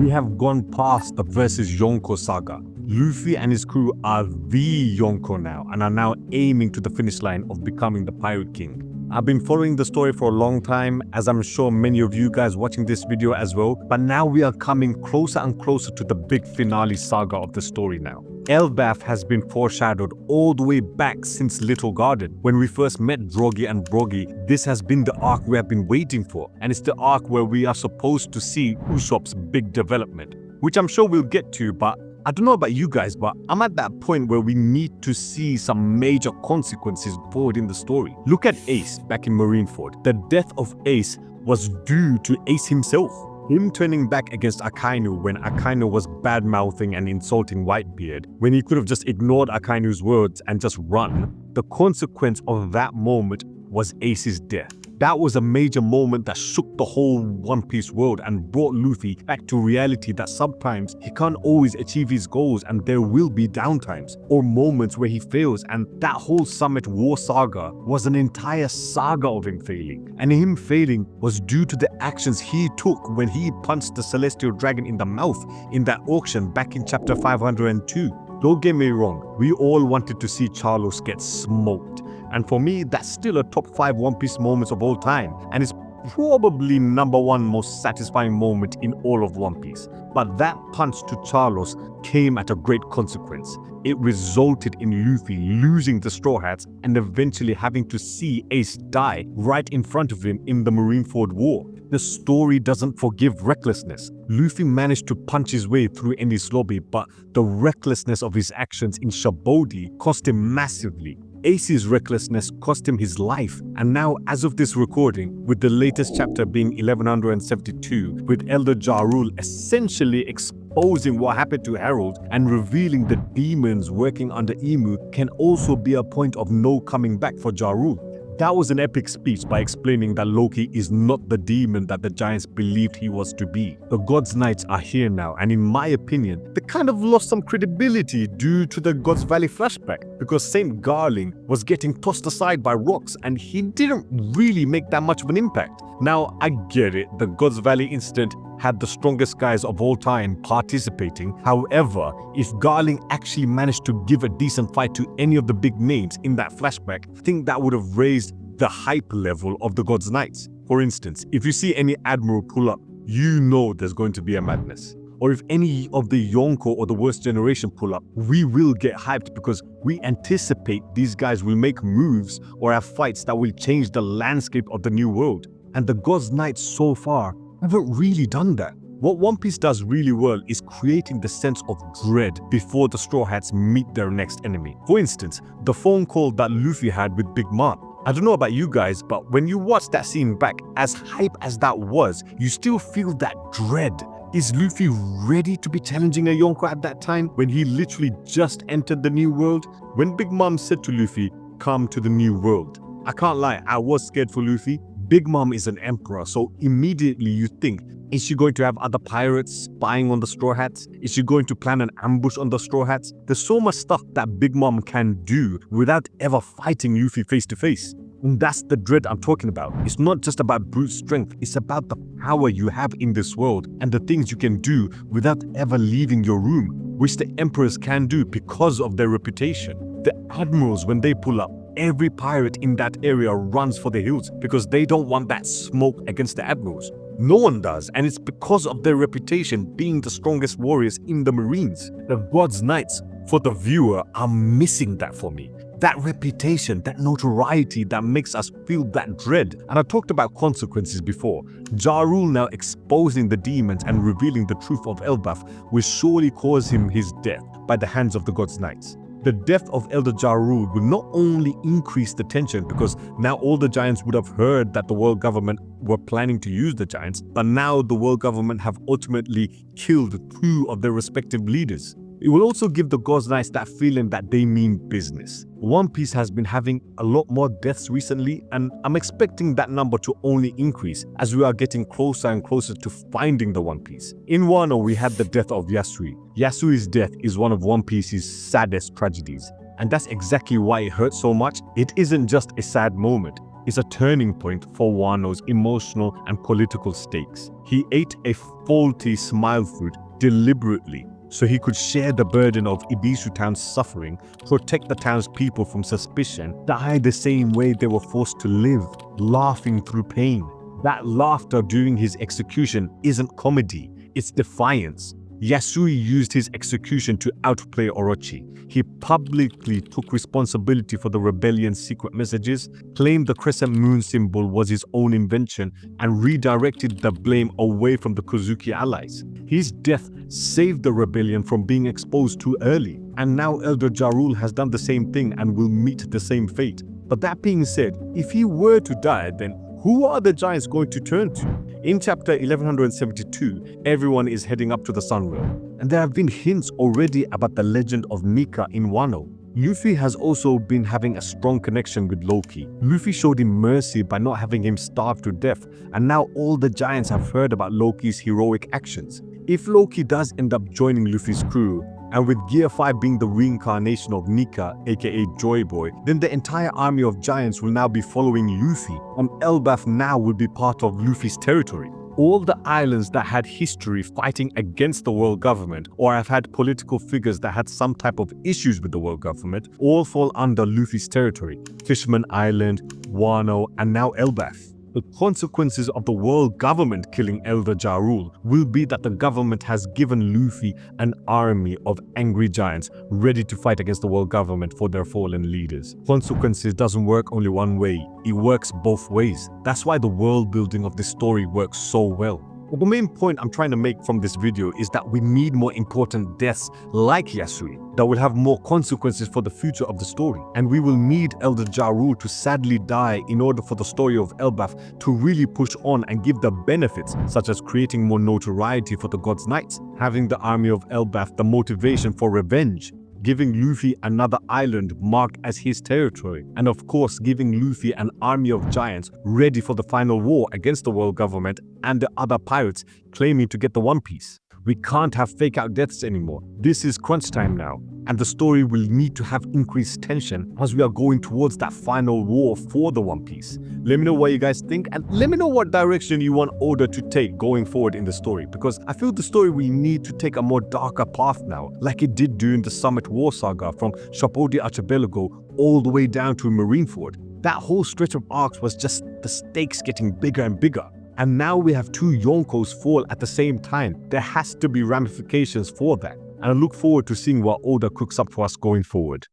We have gone past the versus Yonko saga. Luffy and his crew are the Yonko now and are now aiming to the finish line of becoming the Pirate King. I've been following the story for a long time, as I'm sure many of you guys watching this video as well, but now we are coming closer and closer to the big finale saga of the story now. Elbaf has been foreshadowed all the way back since Little Garden. When we first met Droggy and Broggy, this has been the arc we have been waiting for, and it's the arc where we are supposed to see Usopp's big development, which I'm sure we'll get to, but I don't know about you guys, but I'm at that point where we need to see some major consequences forward in the story. Look at Ace back in Marineford. The death of Ace was due to Ace himself. Him turning back against Akainu when Akainu was bad-mouthing and insulting Whitebeard, when he could have just ignored Akainu's words and just run. The consequence of that moment was Ace's death. That was a major moment that shook the whole One Piece world and brought Luffy back to reality that sometimes he can't always achieve his goals and there will be downtimes or moments where he fails, and that whole Summit War saga was an entire saga of him failing. And him failing was due to the actions he took when he punched the Celestial Dragon in the mouth in that auction back in chapter 502. Don't get me wrong, we all wanted to see Charlos get smoked. And for me, that's still a top 5 One Piece moments of all time. And it's probably #1 most satisfying moment in all of One Piece. But that punch to Charlos came at a great consequence. It resulted in Luffy losing the Straw Hats and eventually having to see Ace die right in front of him in the Marineford War. The story doesn't forgive recklessness. Luffy managed to punch his way through Enies Lobby, but the recklessness of his actions in Shabodi cost him massively. Ace's recklessness cost him his life, and now as of this recording, with the latest chapter being 1172, with Elder Ja Rule essentially exposing what happened to Harold and revealing the demons working under Imu, can also be a point of no coming back for Ja Rule. That was an epic speech by explaining that Loki is not the demon that the giants believed he was to be. The God's Knights are here now, and in my opinion, they kind of lost some credibility due to the God's Valley flashback, because Saint Garling was getting tossed aside by rocks and he didn't really make that much of an impact. Now, I get it, the God's Valley incident had the strongest guys of all time participating. However, if Garling actually managed to give a decent fight to any of the big names in that flashback, I think that would have raised the hype level of the God's Knights. For instance, if you see any Admiral pull up, you know there's going to be a madness. Or if any of the Yonko or the Worst Generation pull up, we will get hyped because we anticipate these guys will make moves or have fights that will change the landscape of the new world. And the God's Knights so far haven't really done that. What One Piece does really well is creating the sense of dread before the Straw Hats meet their next enemy. For instance, the phone call that Luffy had with Big Mom. I don't know about you guys, but when you watch that scene back, as hype as that was, you still feel that dread. Is Luffy ready to be challenging a Yonko at that time when he literally just entered the new world? When Big Mom said to Luffy, "Come to the new world," I can't lie, I was scared for Luffy. Big Mom is an emperor, so immediately you think, is she going to have other pirates spying on the Straw Hats? Is she going to plan an ambush on the Straw Hats? There's so much stuff that Big Mom can do without ever fighting Luffy face to face. And that's the dread I'm talking about. It's not just about brute strength, it's about the power you have in this world and the things you can do without ever leaving your room, which the emperors can do because of their reputation. The admirals, when they pull up, every pirate in that area runs for the hills because they don't want that smoke against the admirals. No one does, and it's because of their reputation being the strongest warriors in the Marines. The God's Knights, for the viewer, are missing that for me. That reputation, that notoriety that makes us feel that dread. And I talked about consequences before. Ja Rule now exposing the demons and revealing the truth of Elbaf will surely cause him his death by the hands of the God's Knights. The death of Elder Ja Rule will not only increase the tension because now all the giants would have heard that the world government were planning to use the giants, but now the world government have ultimately killed 2 of their respective leaders. It will also give the God's Knights that feeling that they mean business. One Piece has been having a lot more deaths recently, and I'm expecting that number to only increase as we are getting closer and closer to finding the One Piece. In Wano, we had the death of Yasui. Yasui's death is one of One Piece's saddest tragedies, and that's exactly why it hurts so much. It isn't just a sad moment. is a turning point for Wano's emotional and political stakes. He ate a faulty smile fruit deliberately so he could share the burden of Ibisu town's suffering, protect the town's people from suspicion, die the same way they were forced to live, laughing through pain. That laughter during his execution isn't comedy, it's defiance. Yasui used his execution to outplay Orochi. He publicly took responsibility for the rebellion's secret messages, claimed the crescent moon symbol was his own invention, and redirected the blame away from the Kozuki allies. His death saved the rebellion from being exposed too early, and now Elder Ja Rule has done the same thing and will meet the same fate. But that being said, if he were to die, then who are the giants going to turn to? In chapter 1172, everyone is heading up to the Sun Realm, and there have been hints already about the legend of Nika in Wano. Luffy has also been having a strong connection with Loki. Luffy showed him mercy by not having him starve to death, and now all the giants have heard about Loki's heroic actions. If Loki does end up joining Luffy's crew, and with Gear 5 being the reincarnation of Nika, aka Joy Boy, then the entire army of giants will now be following Luffy, and Elbaf now will be part of Luffy's territory. All the islands that had history fighting against the world government or have had political figures that had some type of issues with the world government all fall under Luffy's territory. Fishman Island, Wano, and now Elbaf. The consequences of the world government killing Elder Ja Rule will be that the government has given Luffy an army of angry giants ready to fight against the world government for their fallen leaders. Consequences doesn't work only one way, it works both ways. That's why the world building of this story works so well. But the main point I'm trying to make from this video is that we need more important deaths like Yasui that will have more consequences for the future of the story. And we will need Elder Ja Rule to sadly die in order for the story of Elbaf to really push on and give the benefits, such as creating more notoriety for the God's Knights, having the army of Elbaf the motivation for revenge, giving Luffy another island marked as his territory, and of course giving Luffy an army of giants ready for the final war against the world government and the other pirates claiming to get the One Piece. We can't have fake out deaths anymore. This is crunch time now, and the story will need to have increased tension as we are going towards that final war for the One Piece. Let me know what you guys think, and let me know what direction you want Oda to take going forward in the story, because I feel the story will need to take a more darker path now, like it did during the Summit War saga from Shapodi Archipelago all the way down to Marineford. That whole stretch of arcs was just the stakes getting bigger and bigger. And now we have two Yonkos fall at the same time. There has to be ramifications for that. And I look forward to seeing what Oda cooks up for us going forward.